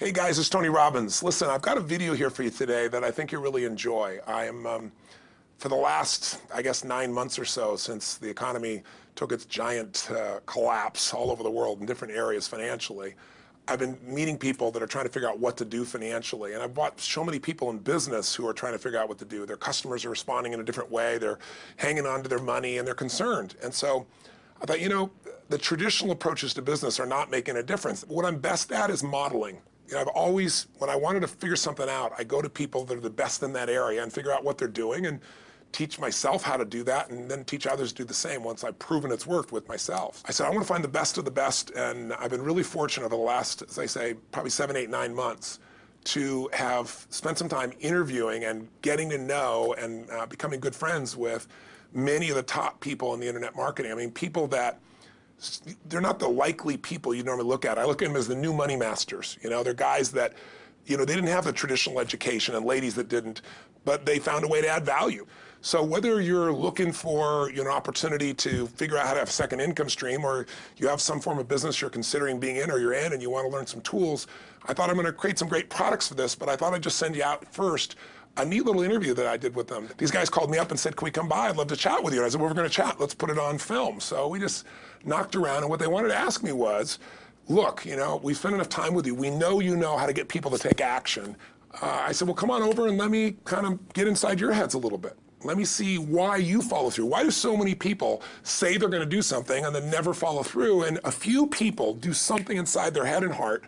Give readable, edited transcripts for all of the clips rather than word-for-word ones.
Hey guys, it's Tony Robbins. Listen, I've got a video here for you today that I think you'll really enjoy. I am, for the last, I guess, 9 months or so since the economy took its giant collapse all over the world in different areas financially, I've been meeting people that are trying to figure out what to do financially. And I've watched so many people in business who are trying to figure out what to do. Their customers are responding in a different way. They're hanging on to their money and they're concerned. And so I thought, you know, the traditional approaches to business are not making a difference. What I'm best at is modeling. You know, I've always, when I wanted to figure something out, I go to people that are the best in that area and figure out what they're doing and teach myself how to do that and then teach others to do the same once I've proven it's worked with myself. I said, I want to find the best of the best, and I've been really fortunate over the last, as I say, probably 7, 8, 9 months to have spent some time interviewing and getting to know and becoming good friends with many of the top people in the internet marketing. I mean, people that they're not the likely people you normally look at. I look at them as the new money masters. You know, they're guys that, you know, they didn't have the traditional education and ladies that didn't, but they found a way to add value. So whether you're looking for, you know, opportunity to figure out how to have a second income stream, or you have some form of business you're considering being in or you're in and you want to learn some tools, I thought I'm going to create some great products for this, but I thought I'd just send you out first a neat little interview that I did with them. These guys called me up and said, can we come by? I'd love to chat with you. And I said, well, we're going to chat. Let's put it on film. So we just knocked around, and what they wanted to ask me was, look, you know, we spent enough time with you. We know you know how to get people to take action. I said, well, come on over and let me kind of get inside your heads a little bit. Let me see why you follow through. Why do so many people say they're going to do something and then never follow through? And a few people do something inside their head and heart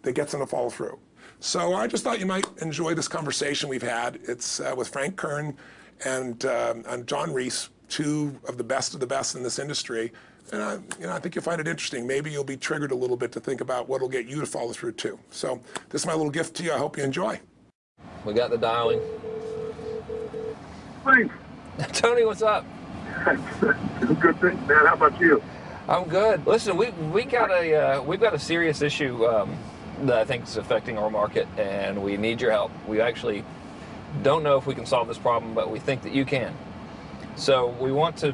that gets them to follow through. So I just thought you might enjoy this conversation we've had. It's with Frank Kern and John Reese, two of the best in this industry. And I think you'll find it interesting. Maybe you'll be triggered a little bit to think about what will get you to follow through too. So this is my little gift to you. I hope you enjoy. We got the dialing. Frank. Tony, what's up? Good thing, man. How about you? I'm good. Listen, we've got a serious issue that I think is affecting our market, and we need your help. We actually don't know if we can solve this problem, but we think that you can. So we want to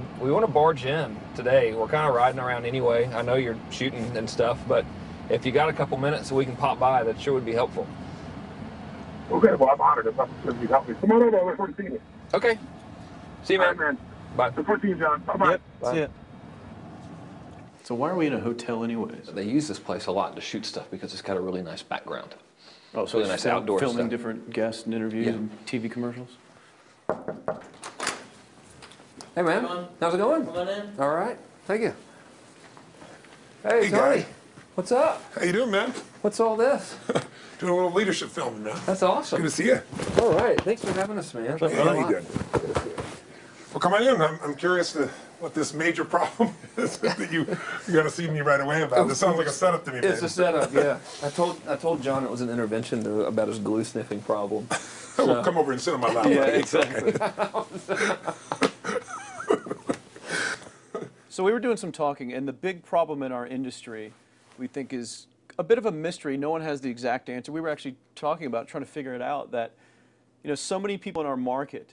barge in today. We're kind of riding around anyway. I know you're shooting and stuff, but if you got a couple minutes so we can pop by, that sure would be helpful. Okay, well, I'm honored if you help me. Come on over. I look forward to seeing you. Okay. See you, man. All right, man. Bye. Look forward to seeing you, John. Bye-bye. Yep, Bye. see ya. So why are we in a hotel anyways? They use this place a lot to shoot stuff because it's got a really nice background. Oh, so really nice outdoor filming stuff. different guests and interviews Yeah. and TV commercials? Hey, man. How's it going? Come on in. All right. Thank you. Hey, Hey, Tony. guy. What's up? How you doing, man? What's all this? Doing a little leadership filming, man. That's awesome. Good to see you. All right. Thanks for having us, man. Hey, how you doing? Well, come on in. I'm curious to what this major problem is that you got to see me right away about. This sounds like a setup to me, man. It's a setup, yeah. I told John it was an intervention about his glue sniffing problem. Well, come over and sit on my lap. Yeah, buddy. exactly. So we were doing some talking, and the big problem in our industry, we think, is a bit of a mystery. No one has the exact answer. We were actually talking about trying to figure it out, that, you know, so many people in our market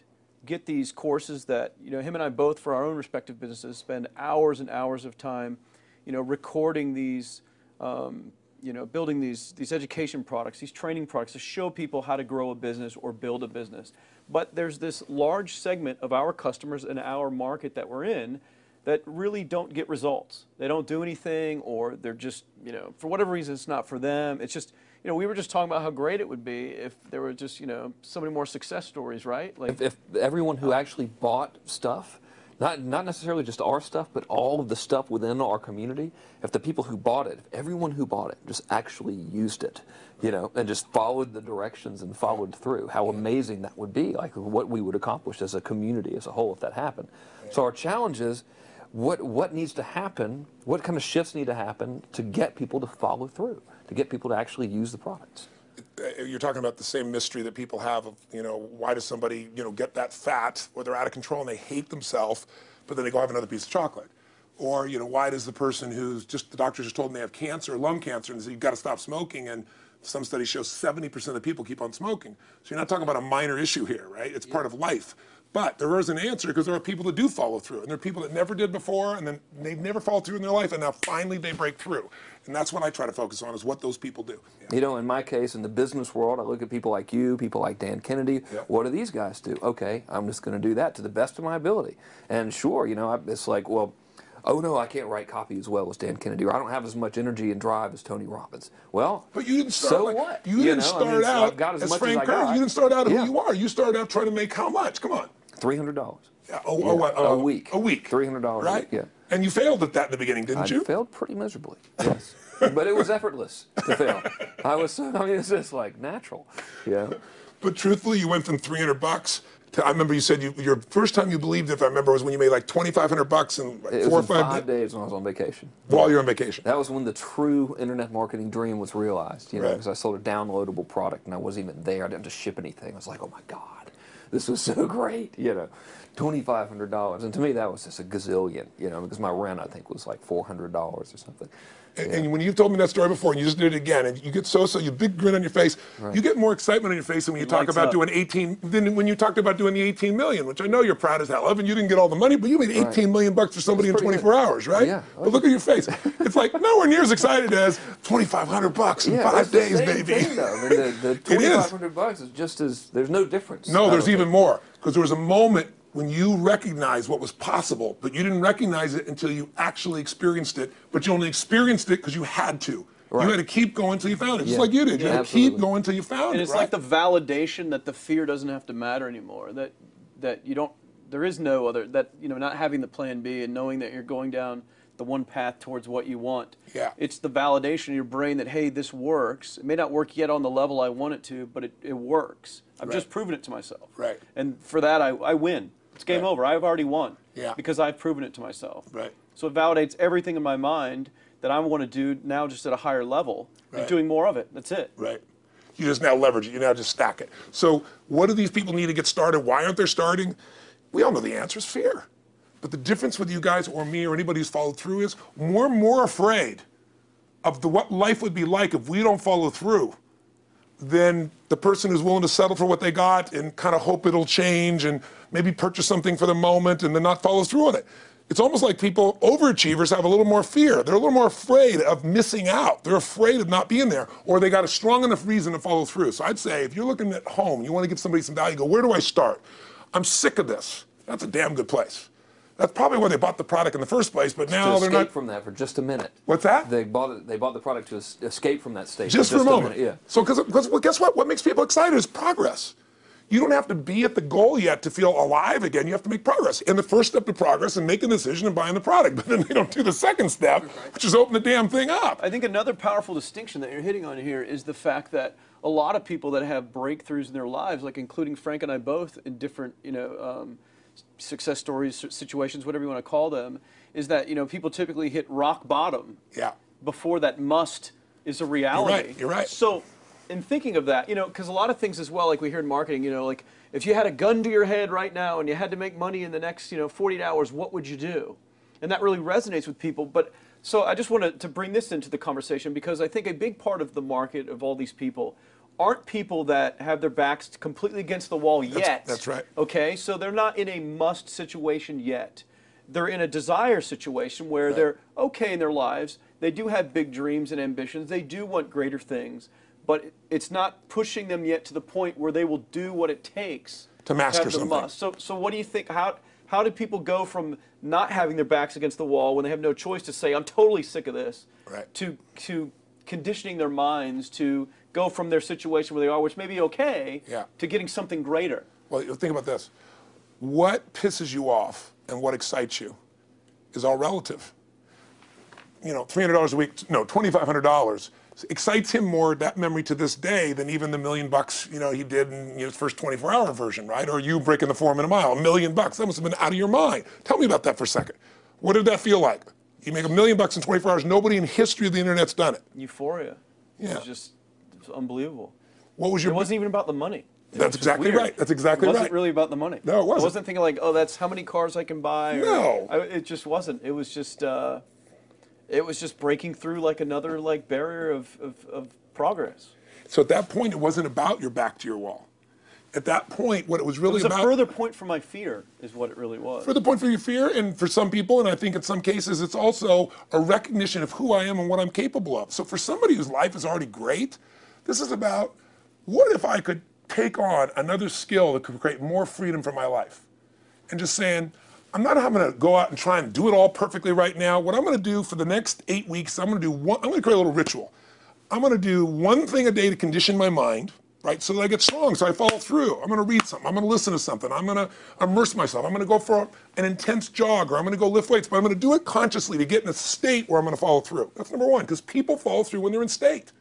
get these courses that, you know, him and I both, for our own respective businesses, spend hours and hours of time, you know, recording these, you know, building these education products, these training products to show people how to grow a business or build a business. But there's this large segment of our customers in our market that we're in that really don't get results. They don't do anything, or they're just, you know, for whatever reason, it's not for them. It's just, you know, we were just talking about how great it would be if there were just, you know, so many more success stories, right? Like If everyone who actually bought stuff, not necessarily just our stuff, but all of the stuff within our community, if the people who bought it, if everyone who bought it just actually used it, you know, and just followed the directions and followed through, how amazing that would be, like what we would accomplish as a community as a whole if that happened. So our challenge is, what needs to happen, what kind of shifts need to happen to get people to follow through, to get people to actually use the products? You're talking about the same mystery that people have of, you know, why does somebody, you know, get that fat, or they're out of control and they hate themselves, but then they go have another piece of chocolate? Or, you know, why does the person who's just, the doctor just told them they have cancer, lung cancer, and they say, you've got to stop smoking, and some studies show 70% of the people keep on smoking. So you're not talking about a minor issue here, right? It's part of life. But there is an answer because there are people that do follow through, and there are people that never did before, and then they've never followed through in their life, and now finally they break through. And that's what I try to focus on, is what those people do. You know, in my case, in the business world, I look at people like you, people like Dan Kennedy. Yep. What do these guys do? Okay, I'm just going to do that to the best of my ability. And sure, you know, it's like, well, oh no, I can't write copy as well as Dan Kennedy, or I don't have as much energy and drive as Tony Robbins. Well, but you didn't start so like, what? You didn't know, start so out I've got as much Frank as I Kern. got. You didn't start out who Yeah. you are. You started out trying to make how much? Come on. $300. Yeah, A week. A week. $300 right? a week, yeah. And you failed at that in the beginning, didn't you? I failed pretty miserably, yes. But it was effortless to fail. I mean, it's just like natural, you know. But truthfully, you went from $300 to, I remember you said your first time you believed, if I remember, was when you made like $2,500 in like It 4 or was in 5 5 days when I was on vacation. While you're on vacation. That was when the true internet marketing dream was realized, you know, Right. because I sold a downloadable product and I wasn't even there. I didn't have to ship anything. I was like, oh my God, this was so great, you know. $2,500, and to me that was just a gazillion, you know, because my rent I think was like $400 or something. And when you've told me that story before, and you just did it again, and you get you big grin on your face, Right. you get more excitement on your face than when you talk lights about up. doing 18, than when you talked about doing the 18 million, which I know you're proud as hell of, and you didn't get all the money, but you made 18 million bucks for somebody in That's pretty 24 good. hours, right? Yeah. But look at your face. It's like nowhere near as excited as $2,500 in 5 that's the days, same baby. thing, though. I mean, the It is. $2,500 is just as, there's no difference. No, I there's don't even think. more, because there was a moment when you recognized what was possible, but you didn't recognize it until you actually experienced it, but you only experienced it because you had to. Right. You had to keep going until you found it, just Yeah. like you did. You Yeah, had to keep absolutely. going until you found And it, it's right? like the validation that the fear doesn't have to matter anymore. That you don't. There is no other. That, you know, not having the plan B and knowing that you're going down the one path towards what you want. Yeah. It's the validation in your brain that, hey, this works. It may not work yet on the level I want it to, but it works. I've Right. just proven it to myself. Right. And for that, I win. It's game Right. over. I've already won. Yeah. Because I've proven it to myself. Right. So it validates everything in my mind that I want to do now, just at a higher level, Right. and doing more of it. That's it. Right. You just now leverage it. You now just stack it. So what do these people need to get started? Why aren't they starting? We all know the answer is fear. But the difference with you guys or me or anybody who's followed through is we're more afraid of what life would be like if we don't follow through than the person who's willing to settle for what they got and kind of hope it'll change and maybe purchase something for the moment and then not follow through on it. It's almost like people, overachievers, have a little more fear. They're a little more afraid of missing out. They're afraid of not being there, or they got a strong enough reason to follow through. So I'd say if you're looking at home, you want to give somebody some value, go, where do I start? I'm sick of this. That's a damn good place. That's probably why they bought the product in the first place, but now To they're escape not. from that for just a minute. What's that? They bought it. They bought the product to escape from that state. Just for a moment. minute, yeah. So, because well, guess what? What makes people excited is progress. You don't have to be at the goal yet to feel alive again. You have to make progress. And the first step to progress is making a decision and buying the product. But then they don't do the second step, which is open the damn thing up. I think another powerful distinction that you're hitting on here is the fact that a lot of people that have breakthroughs in their lives, like including Frank and I both in different, success stories, situations, whatever you want to call them, is that, people typically hit rock bottom Yeah. before that must is a reality. You're right. So in thinking of that, because a lot of things as well, like we hear in marketing, like if you had a gun to your head right now and you had to make money in the next, 48 hours, what would you do? And that really resonates with people. But so I just wanted to bring this into the conversation because I think a big part of the market of all these people aren't people that have their backs completely against the wall yet. That's right. Okay, so they're not in a must situation yet. They're in a desire situation where they're okay in their lives. They do have big dreams and ambitions. They do want greater things, but it's not pushing them yet to the point where they will do what it takes To master have the something. must. So what do you think? How do people go from not having their backs against the wall when they have no choice to say, I'm totally sick of this, Right. to conditioning their minds to go from their situation where they are, which may be okay, Yeah. to getting something greater? Well, think about this. What pisses you off and what excites you is all relative. $300 a week, no, $2,500 excites him more, that memory to this day, than even the $1 million, he did in his first 24-hour version, right? Or you breaking the 4 minute mile, $1 million. That must have been out of your mind. Tell me about that for a second. What did that feel like? You make $1 million in 24 hours. Nobody in history of the internet's done it. Euphoria. Yeah. It was unbelievable. What was your? It wasn't even about the money. That's exactly Weird. right. That's exactly It wasn't right. really about the money. No, it wasn't. I wasn't thinking like, oh, that's how many cars I can buy. Or, No. It just wasn't. It was just breaking through like another barrier of progress. So at that point, it wasn't about your back to your wall. At that point, what it was really It was about. a further point for my fear, is what it really was. Further point for your fear, and for some people, and I think in some cases, it's also a recognition of who I am and what I'm capable of. So for somebody whose life is already great, this is about, what if I could take on another skill that could create more freedom for my life? And just saying, I'm not having to go out and try and do it all perfectly right now. What I'm going to do for the next 8 weeks, I'm going to create a little ritual. I'm going to do one thing a day to condition my mind, right, so that I get strong, so I follow through. I'm going to read something. I'm going to listen to something. I'm going to immerse myself. I'm going to go for an intense jog, or I'm going to go lift weights, but I'm going to do it consciously to get in a state where I'm going to follow through. That's number one, because people follow through when they're in state.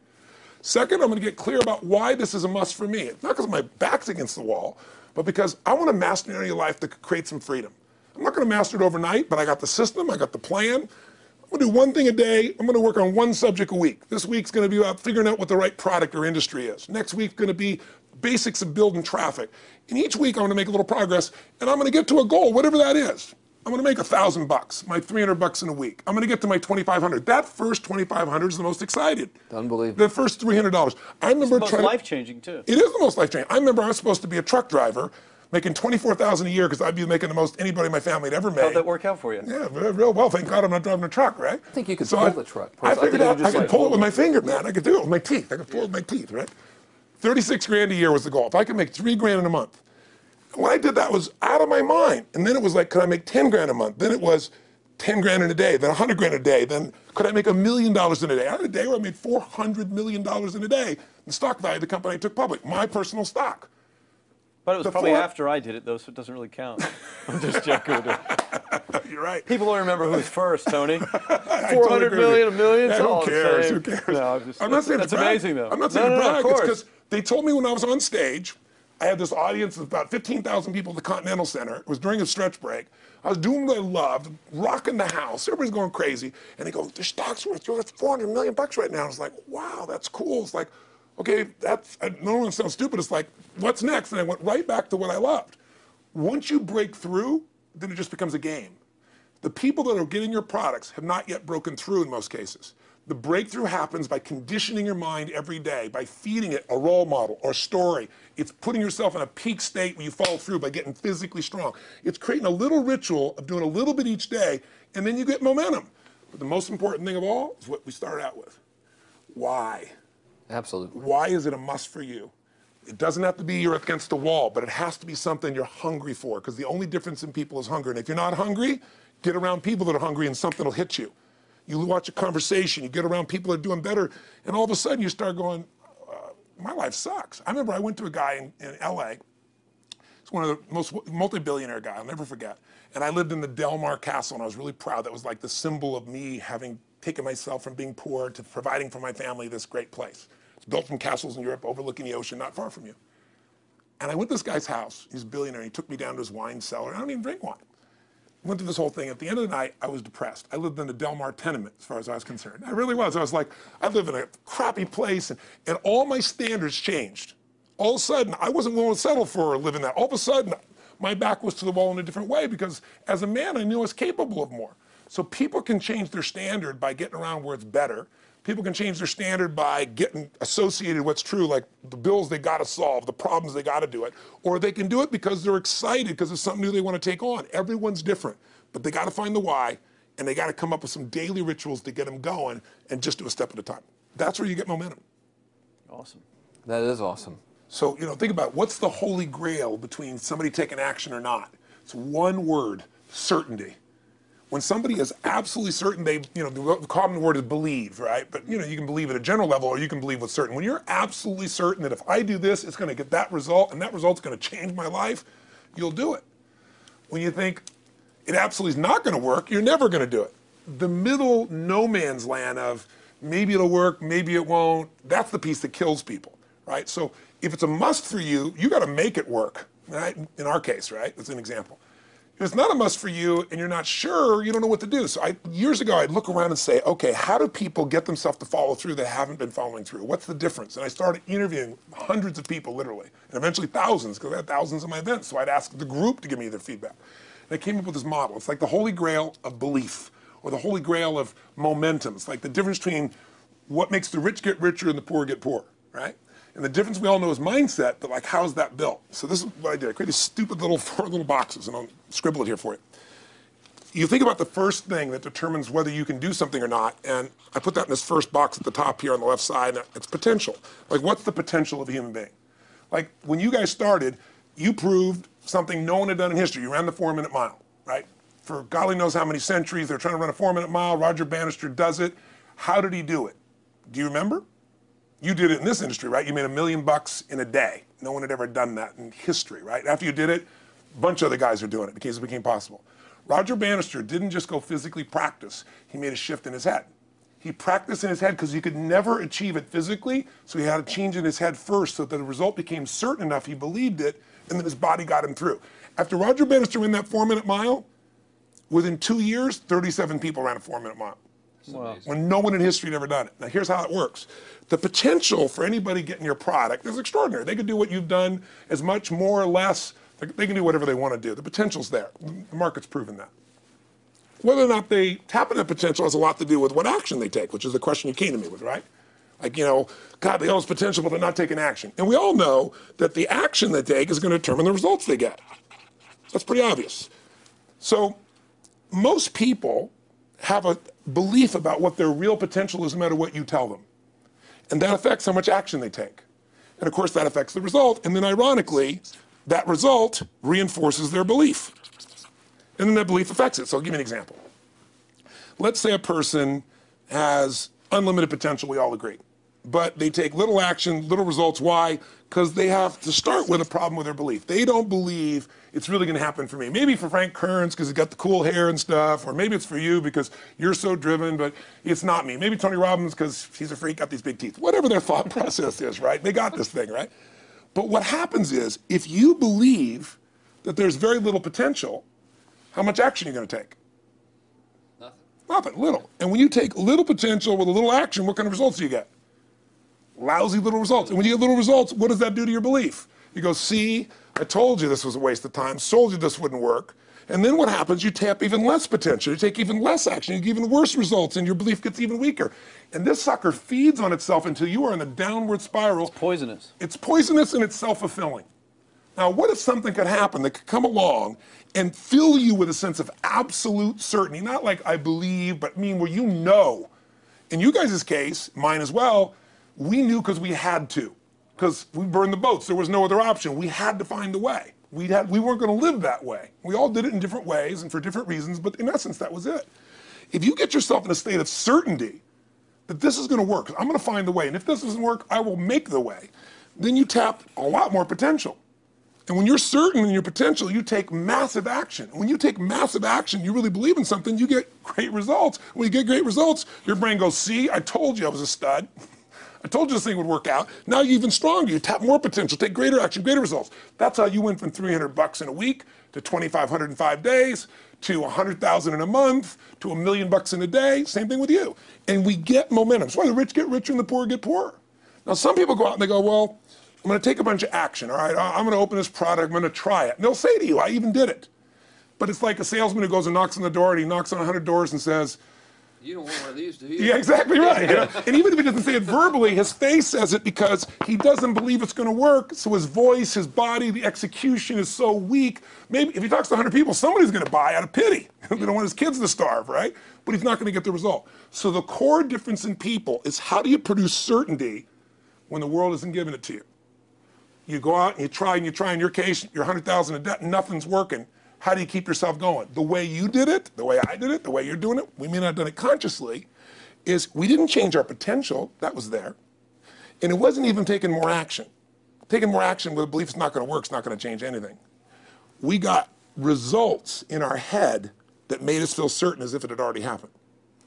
Second, I'm going to get clear about why this is a must for me. It's not because my back's against the wall, but because I want to master an area of life that could create some freedom. I'm not going to master it overnight, but I got the system, I got the plan. I'm going to do one thing a day. I'm going to work on one subject a week. This week's going to be about figuring out what the right product or industry is. Next week's going to be basics of building traffic. And each week I'm going to make a little progress, and I'm going to get to a goal, whatever that is. I'm going to make $1,000, my $300 in a week. I'm going to get to my $2,500. That first $2,500 is the most excited. Unbelievable. The first $300. I remember It's the most life-changing, too. It is the most life-changing. I remember I was supposed to be a truck driver, making $24,000 a year, because I'd be making the most anybody in my family had ever made. How'd that work out for you? Yeah, real well. Thank God I'm not driving a truck, right? I think you could pull the truck. I figured out I could pull it with my hold finger, man. I could do it with my teeth. I could pull it with my teeth, right? 36 grand a year was the goal. If I could make 3 grand in a month. When I did that, was out of my mind. And then it was like, could I make 10 grand a month? Then it was 10 grand in a day, then 100 grand a day. Then could I make $1 million in a day? I had a day where I made $400 million in a day. The stock value of the company I took public, my personal stock. But it was probably after I did it, though, so it doesn't really count. I'm just joking with it. You're right. People will remember who's first, Tony. 400 million, $1 million. Yeah, who cares? Who cares? No, I'm not saying that's to brag. amazing, though. I'm not saying to brag. of It's course. because they told me when I was on stage, I had this audience of about 15,000 people at the Continental Center. It was during a stretch break. I was doing what I loved, rocking the house. Everybody's going crazy. And they go, the stock's worth $400 million right now. I was like, wow, that's cool. It's like, okay, I don't want to sound stupid. It's like, what's next? And I went right back to what I loved. Once you break through, then it just becomes a game. The people that are getting your products have not yet broken through in most cases. The breakthrough happens by conditioning your mind every day, by feeding it a role model or story. It's putting yourself in a peak state where you follow through by getting physically strong. It's creating a little ritual of doing a little bit each day, and then you get momentum. But the most important thing of all is what we started out with. Why? Absolutely. Why is it a must for you? It doesn't have to be you're against the wall, but it has to be something you're hungry for, because the only difference in people is hunger. And if you're not hungry, get around people that are hungry and something will hit you. You watch a conversation, you get around people that are doing better, and all of a sudden you start going, my life sucks. I remember I went to a guy in LA. He's one of the most multi-billionaire guy, I'll never forget. And I lived in the Del Mar Castle, and I was really proud. That was like the symbol of me having taken myself from being poor to providing for my family this great place. It's built from castles in Europe overlooking the ocean, not far from you. And I went to this guy's house. He's a billionaire. He took me down to his wine cellar. I don't even drink wine. Went through this whole thing. At the end of the night, I was depressed. I lived in the Del Mar tenement, as far as I was concerned. I really was. I was like, I live in a crappy place, and all my standards changed. All of a sudden, I wasn't willing to settle for living that. All of a sudden, my back was to the wall in a different way, because as a man, I knew I was capable of more. So people can change their standard by getting around where it's better. People can change their standard by getting associated what's true, like the bills they got to solve, the problems they got to do it. Or they can do it because they're excited, because it's something new they want to take on. Everyone's different, but they got to find the why, and they got to come up with some daily rituals to get them going, and just do a step at a time. That's where you get momentum. Awesome. That is awesome. So, think about what's the holy grail between somebody taking action or not. It's one word: certainty. When somebody is absolutely certain, the common word is believe, right? But you can believe at a general level, or you can believe with certain. When you're absolutely certain that if I do this, it's going to get that result, and that result's going to change my life, you'll do it. When you think it absolutely is not going to work, you're never going to do it. The middle no man's land of maybe it'll work, maybe it won't, that's the piece that kills people, right? So if it's a must for you, you got to make it work, right? In our case, right? That's an example. If it's not a must for you and you're not sure, you don't know what to do. So years ago, I'd look around and say, okay, how do people get themselves to follow through that haven't been following through? What's the difference? And I started interviewing hundreds of people, literally, and eventually thousands, because I had thousands of my events. So I'd ask the group to give me their feedback. And I came up with this model. It's like the holy grail of belief, or the holy grail of momentum. It's like the difference between what makes the rich get richer and the poor get poorer, right? And the difference we all know is mindset, but like, how's that built? So this is what I did. I created stupid little 4 little boxes, and I'll scribble it here for you. You think about the first thing that determines whether you can do something or not, and I put that in this first box at the top here on the left side, and it's potential. Like, what's the potential of a human being? Like, when you guys started, you proved something no one had done in history. You ran the 4-minute mile, right? For golly knows how many centuries, they're trying to run a 4-minute mile. Roger Bannister does it. How did he do it? Do you remember? You did it in this industry, right? You made $1 million in a day. No one had ever done that in history, right? After you did it, a bunch of other guys are doing it because it became possible. Roger Bannister didn't just go physically practice. He made a shift in his head. He practiced in his head because he could never achieve it physically, so he had to change in his head first so that the result became certain enough he believed it, and then his body got him through. After Roger Bannister ran that 4-minute mile, within 2 years, 37 people ran a 4-minute mile. Wow. When no one in history had ever done it. Now here's how it works. The potential for anybody getting your product is extraordinary. They could do what you've done as much, more or less. They can do whatever they want to do. The potential's there. The market's proven that. Whether or not they tap into that potential has a lot to do with what action they take, which is the question you came to me with, right? Like, you know, God, they all have potential, but they're not taking action. And we all know that the action they take is going to determine the results they get. That's pretty obvious. So most people have a belief about what their real potential is no matter what you tell them. And that affects how much action they take. And of course that affects the result. And then ironically, that result reinforces their belief. And then that belief affects it. So I'll give you an example. Let's say a person has unlimited potential, we all agree. But they take little action, little results. Why? Because they have to start with a problem with their belief. They don't believe it's really going to happen for me. Maybe for Frank Kearns because he's got the cool hair and stuff, or maybe it's for you because you're so driven, but it's not me. Maybe Tony Robbins because he's a freak, got these big teeth. Whatever their thought process is, right? They got this thing, right? But what happens is, if you believe that there's very little potential, how much action are you going to take? Nothing, little. And when you take little potential with a little action, what kind of results do you get? Lousy little results. And when you get little results, what does that do to your belief? You go, see, I told you this was a waste of time, told you this wouldn't work. And then what happens? You tap even less potential. You take even less action. You get even worse results, and your belief gets even weaker. And this sucker feeds on itself until you are in a downward spiral. It's poisonous. It's poisonous and it's self-fulfilling. Now, what if something could happen that could come along and fill you with a sense of absolute certainty? Not like I believe, but I mean where you know. In you guys' case, mine as well, we knew because we had to. Because we burned the boats. There was no other option. We had to find a way. We weren't going to live that way. We all did it in different ways and for different reasons, but in essence, that was it. If you get yourself in a state of certainty that this is going to work, I'm going to find the way, and if this doesn't work, I will make the way, then you tap a lot more potential. And when you're certain in your potential, you take massive action. When you take massive action, you really believe in something, you get great results. When you get great results, your brain goes, see, I told you I was a stud. I told you this thing would work out. Now you're even stronger. You tap more potential, take greater action, greater results. That's how you went from $300 in a week to $2,500 in 5 days to $100,000 in a month to $1 million in a day. Same thing with you. And we get momentum. That's why the rich get richer and the poor get poorer. Now some people go out and they go, well, I'm going to take a bunch of action. All right, I'm going to open this product. I'm going to try it. And they'll say to you, I even did it. But it's like a salesman who goes and knocks on the door, and he knocks on 100 doors and says, you don't want one of these, do you? yeah, exactly right. You know? And even if he doesn't say it verbally, his face says it because he doesn't believe it's going to work. So his voice, his body, the execution is so weak. Maybe if he talks to 100 people, somebody's going to buy out of pity. They don't want his kids to starve, right? But he's not going to get the result. So the core difference in people is how do you produce certainty when the world isn't giving it to you? You go out and you try. In your case, you're 100,000 in debt, nothing's working. How do you keep yourself going? The way you did it, the way I did it, the way you're doing it, we may not have done it consciously, is we didn't change our potential, that was there. And it wasn't even taking more action. Taking more action with a belief it's not going to work, it's not going to change anything. We got results in our head that made us feel certain as if it had already happened.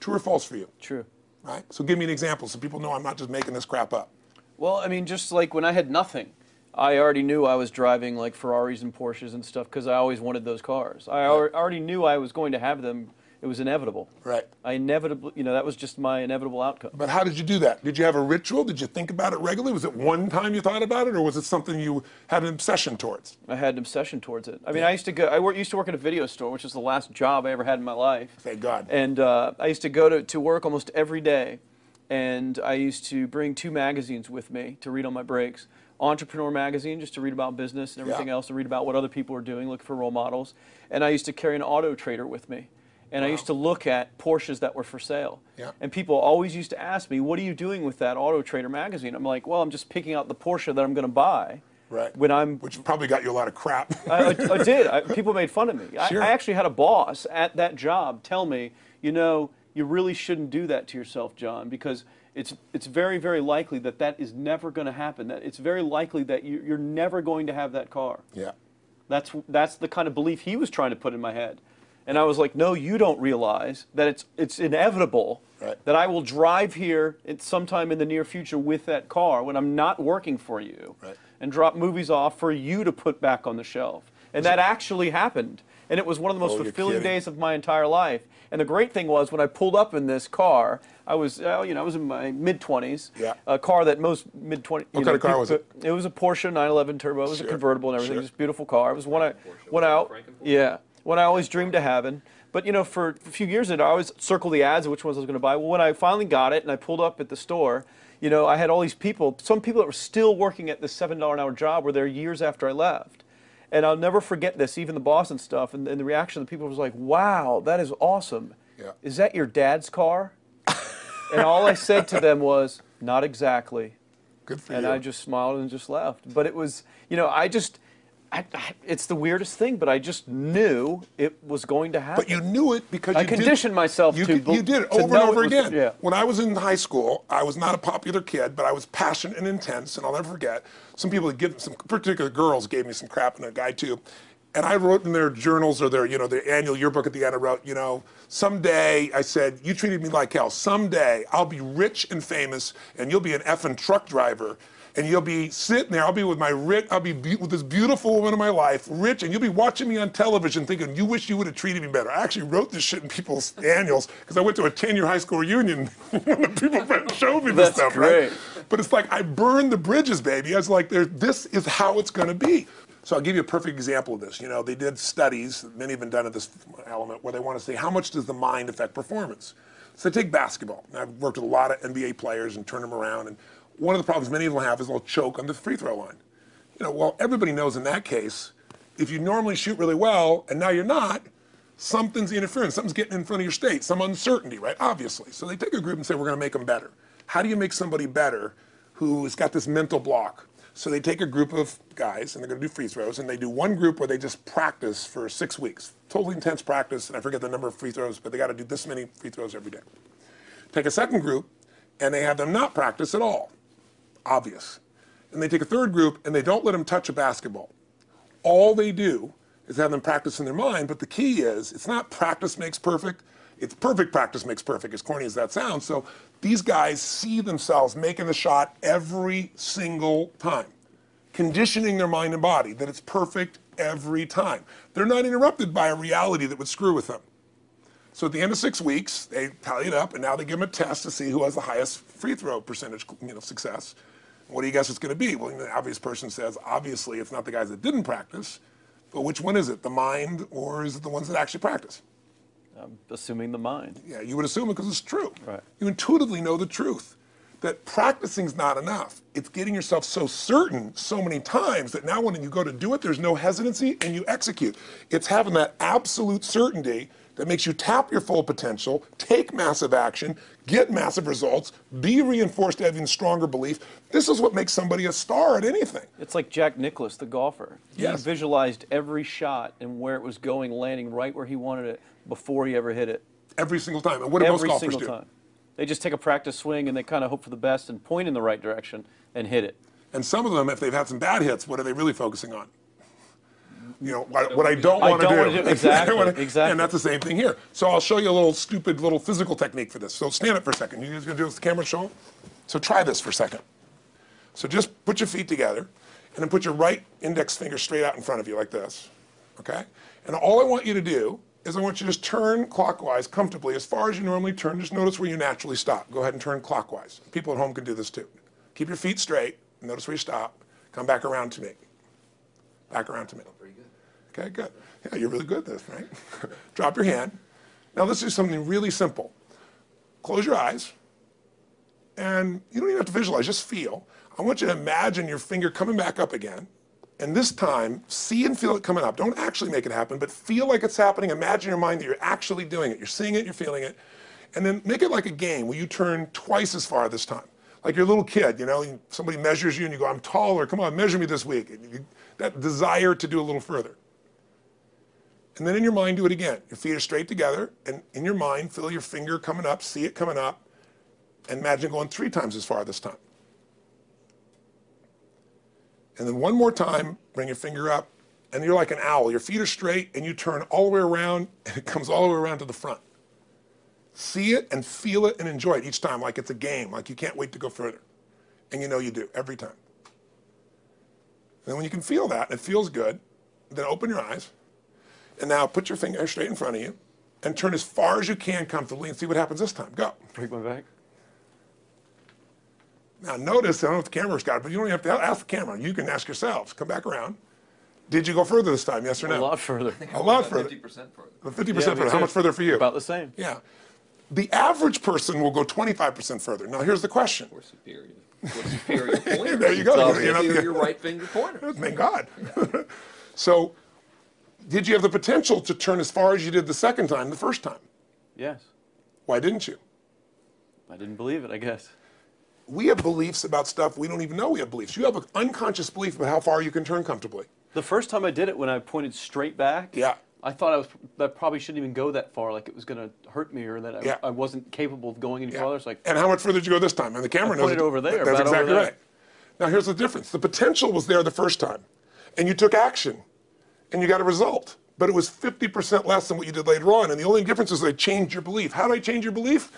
True or false for you? True. Right? So give me an example so people know I'm not just making this crap up. Well, I mean, just like when I had nothing, I already knew I was driving like Ferraris and Porsches and stuff because I always wanted those cars. I already knew I was going to have them. It was inevitable. Right. I inevitably, that was just my inevitable outcome. But how did you do that? Did you have a ritual? Did you think about it regularly? Was it one time you thought about it, or was it something you had an obsession towards? I had an obsession towards it. I mean, I used to work at a video store, which was the last job I ever had in my life. Thank God. And I used to go to work almost every day. and I used to bring 2 magazines with me to read on my breaks. Entrepreneur magazine, just to read about business and everything else, to read about what other people are doing, look for role models. And I used to carry an Auto Trader with me. And I used to look at Porsches that were for sale. Yeah. And people always used to ask me, what are you doing with that Auto Trader magazine? I'm like, well, I'm just picking out the Porsche that I'm going to buy. Right. When Which probably got you a lot of crap. I did. People made fun of me. Sure. I actually had a boss at that job tell me, you know, you really shouldn't do that to yourself, John, because it's very, very likely that that is never going to happen. That it's very likely that you're never going to have that car. Yeah. That's the kind of belief he was trying to put in my head. And I was like, no, you don't realize that it's inevitable that I will drive here sometime in the near future with that car when I'm not working for you and drop movies off for you to put back on the shelf. And that actually happened. And it was one of the most fulfilling days of my entire life. And the great thing was when I pulled up in this car, I was in my mid-20s. Yeah. A car that most mid-20s. What kind of car was it? It was a Porsche 911 Turbo. It was a convertible and everything. It was a beautiful car. It was one I always dreamed of having. But, you know, for a few years I always circled the ads of which ones I was going to buy. Well, when I finally got it and I pulled up at the store, you know, I had all these people. Some people that were still working at this $7 an hour job were there years after I left. And I'll never forget this, even the boss and stuff, and the reaction of the people was like, wow, that is awesome. Yeah. Is that your dad's car? And all I said to them was, not exactly. Good for and you. I just smiled and just left. But it was, you know, it's the weirdest thing, but I just knew it was going to happen. But you knew it because I conditioned myself you to did it to over know and over it was- again. yeah. When I was in high school, I was not a popular kid, but I was passionate and intense, and I'll never forget. Some people, some particular girls gave me some crap, and a guy too. And I wrote in their journals or their annual yearbook at the end, I wrote, someday, I said, you treated me like hell. Someday I'll be rich and famous, and you'll be an effing truck driver. And you'll be sitting there, I'll be with with this beautiful woman of my life, rich, and you'll be watching me on television thinking, you wish you would have treated me better. I actually wrote this shit in people's annuals because I went to a 10-year high school reunion and people showed me this stuff, great. right? But it's like, I burned the bridges, baby. I was like, this is how it's gonna be. So I'll give you a perfect example of this. You know, they did studies, many have been done at this element, where they want to say, how much does the mind affect performance? So take basketball. I've worked with a lot of NBA players and turned them around, and one of the problems many of them have is they'll choke on the free throw line. Well, everybody knows in that case, if you normally shoot really well and now you're not, something's interfering, something's getting in front of your state, some uncertainty, right? Obviously. So they take a group and say, we're going to make them better. How do you make somebody better who has got this mental block? So they take a group of guys and they're going to do free throws, and they do one group where they just practice for 6 weeks. Totally intense practice, and I forget the number of free throws, but they got to do this many free throws every day. Take a second group, and they have them not practice at all. Obvious. And they take a third group and they don't let them touch a basketball. All they do is have them practice in their mind, but the key is, it's not practice makes perfect, it's perfect practice makes perfect, as corny as that sounds. So these guys see themselves making the shot every single time, conditioning their mind and body that it's perfect every time. They're not interrupted by a reality that would screw with them. So at the end of 6 weeks, they tally it up, and now they give them a test to see who has the highest free throw percentage, success. What do you guess it's going to be? Well, the obvious person says, obviously, it's not the guys that didn't practice, but which one is it, the mind, or is it the ones that actually practice? I'm assuming the mind. Yeah, you would assume it because it's true. Right. You intuitively know the truth, that practicing's not enough. It's getting yourself so certain so many times that now when you go to do it, there's no hesitancy and you execute. It's having that absolute certainty that makes you tap your full potential, take massive action, get massive results, be reinforced to having stronger belief. This is what makes somebody a star at anything. It's like Jack Nicklaus, the golfer. Yes. He visualized every shot and where it was going, landing right where he wanted it before he ever hit it. Every single time. And what do most Every golfers single do? time. They just take a practice swing and they kind of hope for the best and point in the right direction and hit it. And some of them, if they've had some bad hits, what are they really focusing on? What I don't want to do. Exactly, exactly. And that's the same thing here. So I'll show you a little stupid little physical technique for this. So stand up for a second. You guys gonna do this? The camera show? So try this for a second. So just put your feet together and then put your right index finger straight out in front of you like this, okay? And all I want you to do is I want you to just turn clockwise comfortably as far as you normally turn. Just notice where you naturally stop. Go ahead and turn clockwise. People at home can do this too. Keep your feet straight. Notice where you stop. Come back around to me. Back around to me. Pretty good. Okay, good. Yeah, you're really good at this, right? Drop your hand. Now let's do something really simple. Close your eyes And you don't even have to visualize, just feel. I want you to imagine your finger coming back up again. And this time, see and feel it coming up. Don't actually make it happen, but feel like it's happening. Imagine in your mind that you're actually doing it. You're seeing it, you're feeling it. And then make it like a game where you turn twice as far this time. Like you're a little kid, you know, somebody measures you and you go, I'm taller, come on, measure me this week. And that desire to do a little further. And then in your mind, do it again. Your feet are straight together, and in your mind, feel your finger coming up, see it coming up, and imagine going 3 times as far this time. And then one more time, bring your finger up, and you're like an owl. Your feet are straight, and you turn all the way around, and it comes all the way around to the front. See it and feel it and enjoy it each time, like it's a game, like you can't wait to go further. And you know you do, every time. And then when you can feel that, and it feels good, then open your eyes, and now put your finger straight in front of you, and turn as far as you can comfortably, and see what happens this time. Go. Break my back. Now notice, I don't know if the camera's got it, but you don't even have to ask the camera. You can ask yourselves. Come back around. Did you go further this time, yes or no? A lot further. A lot further. 50% further. 50% me further. How too. much further for you? About the same. Yeah. The average person will go 25% further. Now here's the question. We're superior. We're superior pointers. There you go. It's You know, superior right finger pointer. Thank God. So, did you have the potential to turn as far as you did the second time, the first time? Yes. Why didn't you? I didn't believe it, I guess. We have beliefs about stuff we don't even know we have beliefs. You have an unconscious belief about how far you can turn comfortably. The first time I did it, when I pointed straight back, Yeah. I thought I probably shouldn't even go that far, like it was going to hurt me, or that Yeah. I wasn't capable of going any Yeah. farther. It's like, And how much further did you go this time? And the camera I knows pointed over there, That's about over exactly there. right. Now here's the difference. The potential was there the first time, and you took action, and you got a result. But it was 50% less than what you did later on. And the only difference is they changed your belief. How did I change your belief?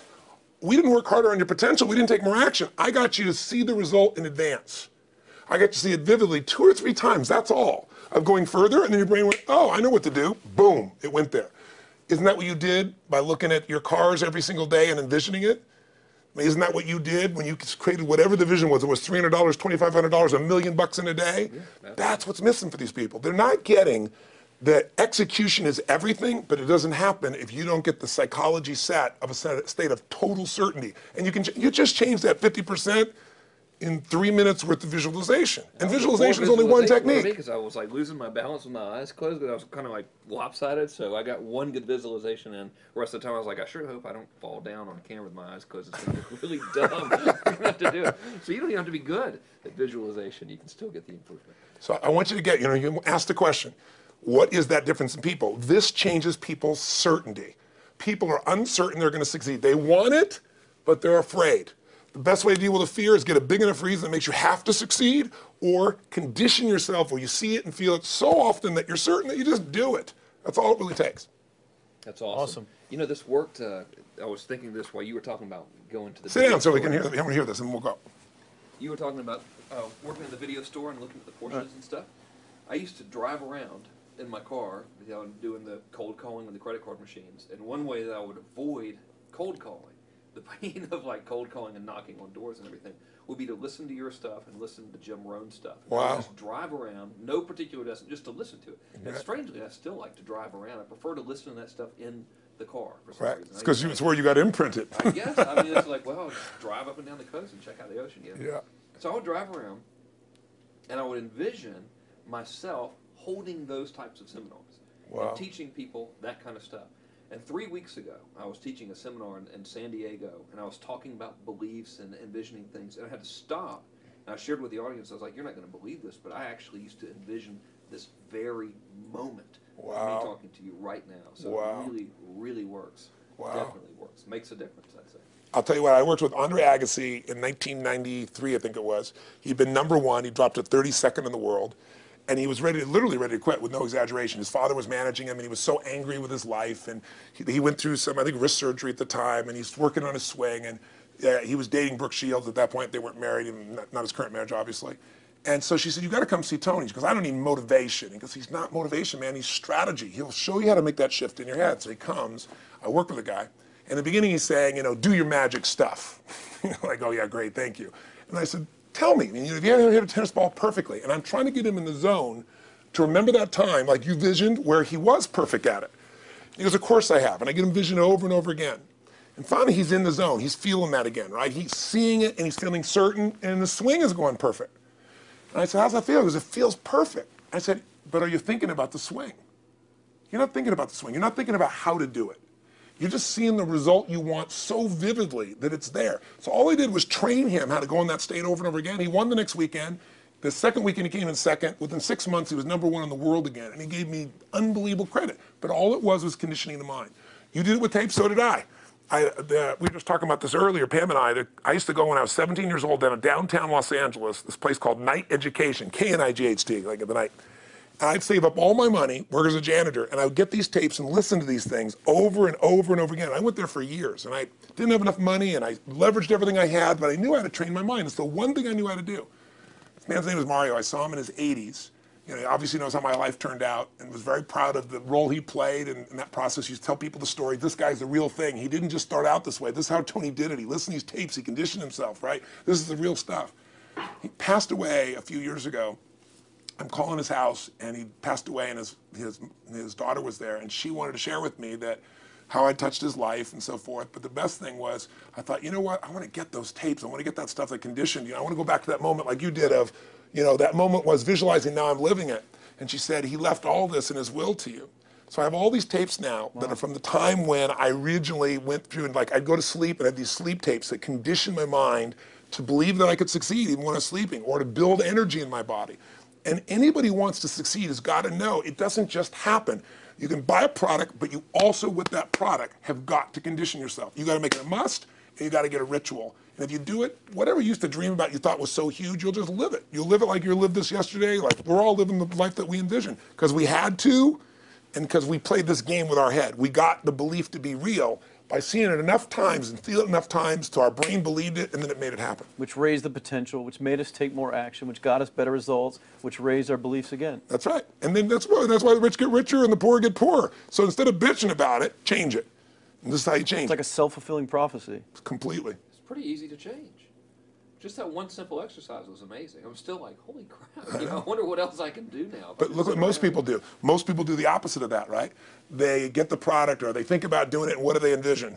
We didn't work harder on your potential. We didn't take more action. I got you to see the result in advance. I got you to see it vividly 2 or 3 times. That's all. Of going further, and then your brain went, oh, I know what to do. Boom, it went there. Isn't that what you did by looking at your cars every single day and envisioning it? I mean, isn't that what you did when you created whatever the vision was? It was $300, $2,500, $1 million in a day? Yeah, that's what's missing for these people. They're not getting that execution is everything, but it doesn't happen if you don't get the psychology set of a state of total certainty. And you just change that 50% in 3 minutes worth of visualization. And visualization is only one technique. Because I was like losing my balance with my eyes closed, because I was kind of like lopsided. So I got one good visualization, and the rest of the time I was like, I sure hope I don't fall down on camera with my eyes closed. It's going to look really dumb. Not to do it. So you don't even have to be good at visualization. You can still get the improvement. So I want you to get, you ask the question, what is that difference in people? This changes people's certainty. People are uncertain they're going to succeed. They want it, but they're afraid. The best way to deal with a fear is get a big enough reason that makes you have to succeed, or condition yourself where you see it and feel it so often that you're certain that you just do it. That's all it really takes. That's awesome. You know, this worked. I was thinking this while you were talking about going to the Sit down so we can hear, hear this, and we'll go. You were talking about working in the video store and looking at the Porsches and stuff. I used to drive around in my car, doing the cold calling with the credit card machines. And one way that I would avoid cold calling, the pain of like cold calling and knocking on doors and everything, would be to listen to your stuff and listen to Jim Rohn's stuff. And I would just drive around, no particular destination, just to listen to it. And strangely, I still like to drive around. I prefer to listen to that stuff in the car for some reason. It's because it's where you got imprinted. I guess. I mean, it's like, well, I'll just drive up and down the coast and check out the ocean. Yeah. So I would drive around, and I would envision myself holding those types of seminars and teaching people that kind of stuff. And 3 weeks ago, I was teaching a seminar in San Diego, and I was talking about beliefs and envisioning things, and I had to stop. And I shared with the audience, I was like, you're not going to believe this, but I actually used to envision this very moment of me talking to you right now. So it really, really works. Definitely works. Makes a difference, I'd say. I'll tell you what, I worked with Andre Agassi in 1993, I think it was. He'd been #1. He dropped to 32nd in the world. And he was literally ready to quit, with no exaggeration. His father was managing him, and he was so angry with his life. And he went through some, I think, wrist surgery at the time, and he's working on his swing. And he was dating Brooke Shields at that point. They weren't married, and not his current marriage, obviously. And so she said, you got to come see Tony. She goes, I don't need motivation. He goes, he's not motivation, man. He's strategy. He'll show you how to make that shift in your head. So he comes. I work with a guy. In the beginning, he's saying, do your magic stuff. Like, oh, yeah, great, thank you. And I said, tell me, if you ever hit a tennis ball perfectly, and I'm trying to get him in the zone to remember that time, like you visioned, where he was perfect at it. He goes, of course I have. And I get him vision over and over again. And finally, he's in the zone. He's feeling that again, right? He's seeing it, and he's feeling certain, and the swing is going perfect. And I said, how's that feel? He goes, it feels perfect. I said, but are you thinking about the swing? You're not thinking about the swing. You're not thinking about how to do it. You're just seeing the result you want so vividly that it's there. So all I did was train him how to go in that state over and over again. He won the next weekend. The second weekend he came in second. Within 6 months, he was #1 in the world again. And he gave me unbelievable credit. But all it was conditioning the mind. You did it with tape, so did I. We were just talking about this earlier, Pam and I used to go when I was 17 years old down in downtown Los Angeles, this place called Night Education, K-N-I-G-H-T, like at the night. And I'd save up all my money, work as a janitor, and I would get these tapes and listen to these things over and over and over again. I went there for years, and I didn't have enough money, and I leveraged everything I had, but I knew how to train my mind. It's the one thing I knew how to do. This man's name is Mario. I saw him in his 80s. You know, he obviously knows how my life turned out and was very proud of the role he played in that process. He used to tell people the story. This guy's the real thing. He didn't just start out this way. This is how Tony did it. He listened to these tapes. He conditioned himself, right? This is the real stuff. He passed away a few years ago. I'm calling his house, and he passed away, and his daughter was there, and she wanted to share with me that how I touched his life and so forth. But the best thing was, I thought, you know what? I want to get those tapes. I want to get that stuff that conditioned. You know, I want to go back to that moment like you did of, you know, that moment was visualizing, now I'm living it. And she said, he left all this in his will to you. So I have all these tapes now that are from the time when I originally went through, and like I'd go to sleep and I had these sleep tapes that conditioned my mind to believe that I could succeed even when I was sleeping, or to build energy in my body. And anybody who wants to succeed has got to know it doesn't just happen. You can buy a product, but you also, with that product, have got to condition yourself. You got to make it a must, and you got to get a ritual. And if you do it, whatever you used to dream about you thought was so huge, you'll just live it. You'll live it like you lived this yesterday, like we're all living the life that we envision. Because we had to, and because we played this game with our head. We got the belief to be real by seeing it enough times and feel it enough times till our brain believed it, and then it made it happen. Which raised the potential, which made us take more action, which got us better results, which raised our beliefs again. That's right. And then that's why the rich get richer and the poor get poorer. So instead of bitching about it, change it. And this is how you change It's like it. a self-fulfilling prophecy. Completely. It's pretty easy to change. Just that one simple exercise was amazing. I'm still like, holy crap, you know, I wonder what else I can do now. But look what most people do. Most people do the opposite of that, right? They get the product, or they think about doing it, and what do they envision?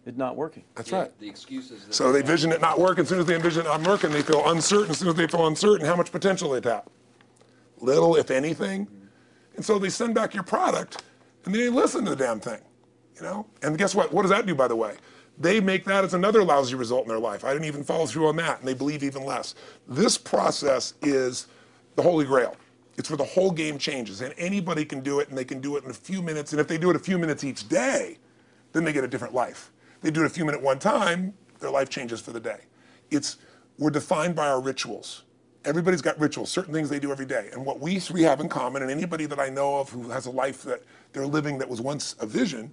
It's not working. That's Yeah, right. the excuses. That So they vision it not working. As soon as they envision it not working, they feel uncertain. As soon as they feel uncertain, how much potential they tap? Little, if anything. And so they send back your product, and they listen to the damn thing, you know? And guess what? What does that do, by the way? They make that as another lousy result in their life. I didn't even follow through on that, and they believe even less. This process is the holy grail. It's where the whole game changes, and anybody can do it, and they can do it in a few minutes. And if they do it a few minutes each day, then they get a different life. They do it a few minutes one time, their life changes for the day. We're defined by our rituals. Everybody's got rituals, certain things they do every day. And what we three have in common, and anybody that I know of who has a life that they're living that was once a vision,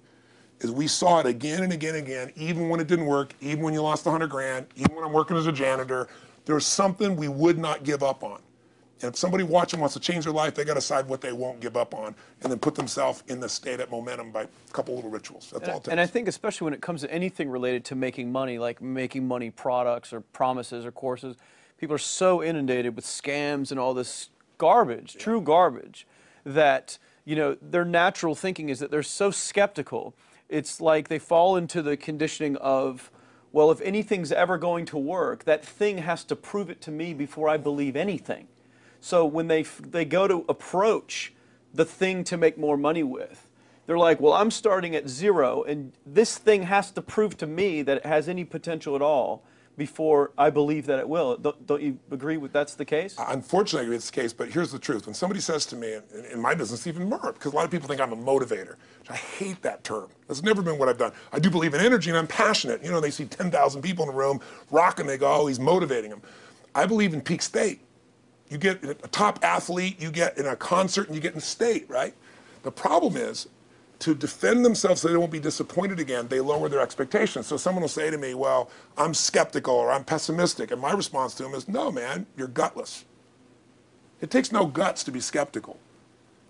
is we saw it again and again and again, even when it didn't work, even when you lost 100 grand, even when I'm working as a janitor, there's something we would not give up on. And if somebody watching wants to change their life, they got to decide what they won't give up on, and then put themselves in the state of momentum by a couple little rituals. That's all it takes. And I think especially when it comes to anything related to making money, like making money products or promises or courses, people are so inundated with scams and all this garbage, true garbage, that, you know, their natural thinking is that they're so skeptical. It's like they fall into the conditioning of, well, if anything's ever going to work, that thing has to prove it to me before I believe anything. So when they go to approach the thing to make more money with, they're like, well, I'm starting at zero, and this thing has to prove to me that it has any potential at all before I believe that it will. Don't you agree with that's the case? Unfortunately, I agree it's the case, but here's the truth. When somebody says to me, in my business, even more, because a lot of people think I'm a motivator. I hate that term. That's never been what I've done. I do believe in energy, and I'm passionate. You know, they see 10,000 people in a room rocking, they go, oh, he's motivating them. I believe in peak state. You get a top athlete, you get in a concert, and you get in state, right? The problem is, to defend themselves so they won't be disappointed again, they lower their expectations. So someone will say to me, well, I'm skeptical or I'm pessimistic. And my response to them is, no, man, you're gutless. It takes no guts to be skeptical.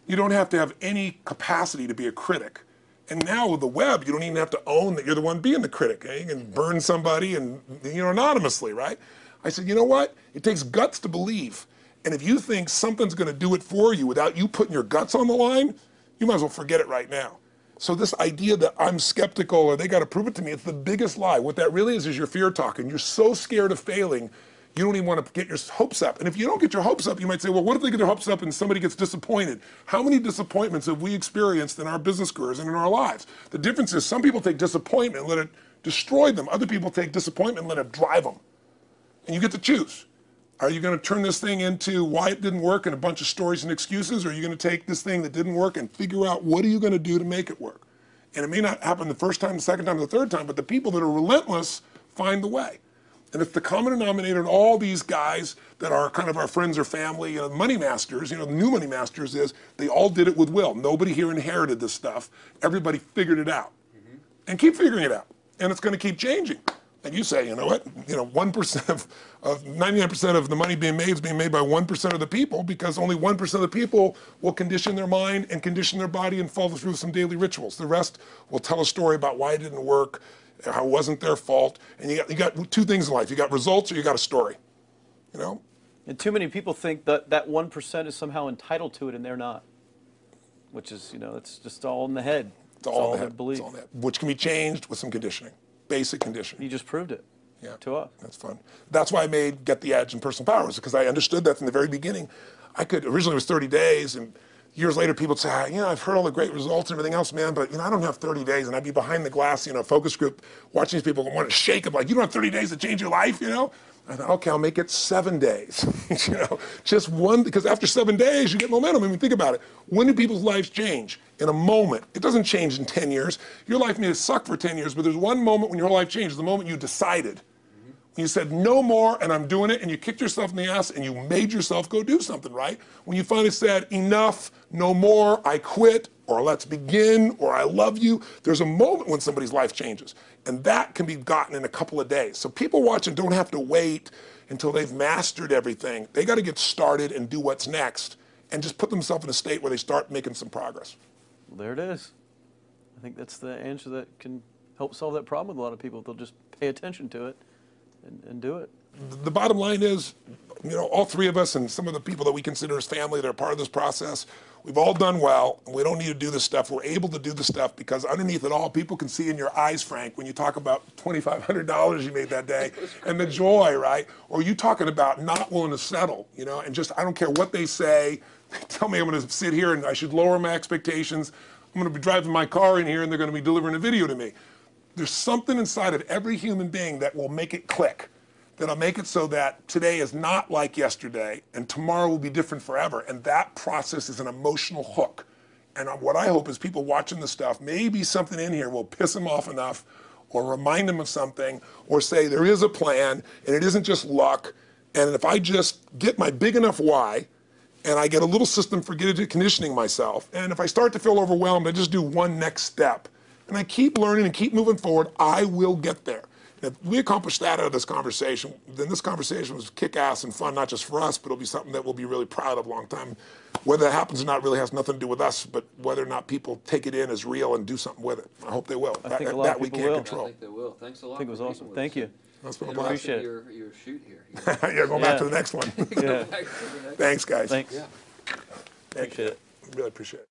You don't have to have any capacity to be a critic. And now with the web, you don't even have to own that you're the one being the critic. You can burn somebody and, you know, anonymously, right? I said, you know what? It takes guts to believe. And if you think something's going to do it for you without you putting your guts on the line, you might as well forget it right now. So this idea that I'm skeptical or they got to prove it to me, it's the biggest lie. What that really is your fear talking. You're so scared of failing, you don't even want to get your hopes up. And if you don't get your hopes up, you might say, well, what if they get their hopes up and somebody gets disappointed? How many disappointments have we experienced in our business careers and in our lives? The difference is some people take disappointment and let it destroy them. Other people take disappointment and let it drive them. And you get to choose. Are you going to turn this thing into why it didn't work and a bunch of stories and excuses, or are you going to take this thing that didn't work and figure out what are you going to do to make it work? And it may not happen the first time, the second time, the third time, but the people that are relentless find the way. And it's the common denominator in all these guys that are kind of our friends or family, money masters, the new money masters is they all did it with will. Nobody here inherited this stuff. Everybody figured it out. And keep figuring it out. And it's going to keep changing. And you say, you know what, 1% of 99% of the money being made is being made by 1% of the people, because only 1% of the people will condition their mind and condition their body and follow through some daily rituals. The rest will tell a story about why it didn't work, how it wasn't their fault. And you got two things in life. You got results or you got a story, And too many people think that that 1% is somehow entitled to it, and they're not. Which is, it's just all in the head. It's all in the head. Belief. It's all in the head, which can be changed with some conditioning. Basic conditioning. You just proved it to us. That's fun. That's why I made Get the Edge and Personal Powers, because I understood that from the very beginning. Originally it was 30 days, and years later people would say, I've heard all the great results and everything else, man, but I don't have 30 days. And I'd be behind the glass, focus group, watching these people want to shake them like, you don't have 30 days to change your life, I thought, okay, I'll make it 7 days. Just one, because after 7 days, you get momentum. I mean, think about it. When do people's lives change? In a moment. It doesn't change in 10 years. Your life may have sucked for 10 years, but there's one moment when your whole life changes, the moment you decided. When you said, no more, and I'm doing it, and you kicked yourself in the ass, and you made yourself go do something, right? When you finally said, enough, no more, I quit, or let's begin, or I love you, there's a moment when somebody's life changes. And that can be gotten in a couple of days. So people watching don't have to wait until they've mastered everything. They got to get started and do what's next, and just put themselves in a state where they start making some progress. Well, there it is. I think that's the answer that can help solve that problem with a lot of people. They'll just pay attention to it and do it. The bottom line is, all three of us and some of the people that we consider as family that are part of this process, we've all done well, and we don't need to do this stuff. We're able to do the stuff because underneath it all, people can see in your eyes, Frank, when you talk about $2,500 you made that day and the joy, right? Or you talking about not willing to settle, and just, I don't care what they say. They tell me I'm going to sit here and I should lower my expectations. I'm going to be driving my car in here and they're going to be delivering a video to me. There's something inside of every human being that will make it click, that'll make it so that today is not like yesterday and tomorrow will be different forever. And that process is an emotional hook. And what I hope is people watching this stuff, maybe something in here will piss them off enough or remind them of something or say there is a plan and it isn't just luck. And if I just get my big enough why, and I get a little system for conditioning myself, and if I start to feel overwhelmed, I just do one next step. And I keep learning and keep moving forward, I will get there. And if we accomplish that out of this conversation, then this conversation was kick-ass and fun, not just for us, but it'll be something that we'll be really proud of a long time. Whether that happens or not really has nothing to do with us, but whether or not people take it in as real and do something with it. I hope they will. I think a lot of people will. I think they will. Thanks a lot. I think it was awesome. Thank you. That's been a blast. Appreciate it. Your shoot here. Yeah, going back to the next one. Yeah. Thanks, guys. Thanks. Yeah. Thank Appreciate you. it. Really appreciate it.